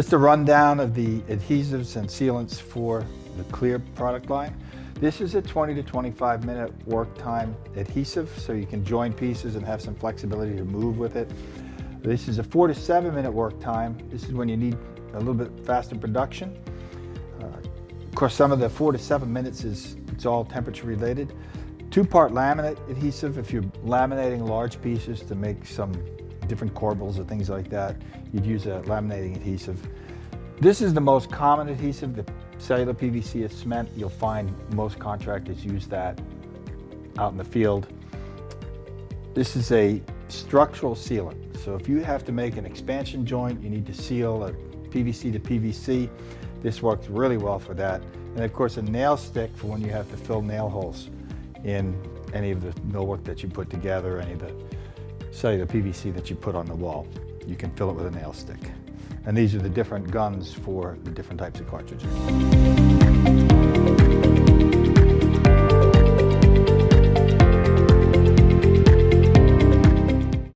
Just a rundown of the adhesives and sealants for the Kleer product line. This is a 20 to 25 minute work time adhesive, so you can join pieces and have some flexibility to move with it. This is a 4 to 7 minute work time. This is when you need a little bit faster production. Of course, some of the 4 to 7 minutes it's all temperature related. 2-part laminate adhesive. If you're laminating large pieces to make some different corbels or things like that, you'd use a laminating adhesive. This is the most common adhesive, the cellular PVC is cement. You'll find most contractors use that out in the field. This is a structural sealant. So if you have to make an expansion joint, you need to seal a PVC to PVC. This works really well for that. And of course, a nail stick for when you have to fill nail holes in any of the millwork that you put together, any of the cellular PVC that you put on the wall. You can fill it with a nail stick. And these are the different guns for the different types of cartridges.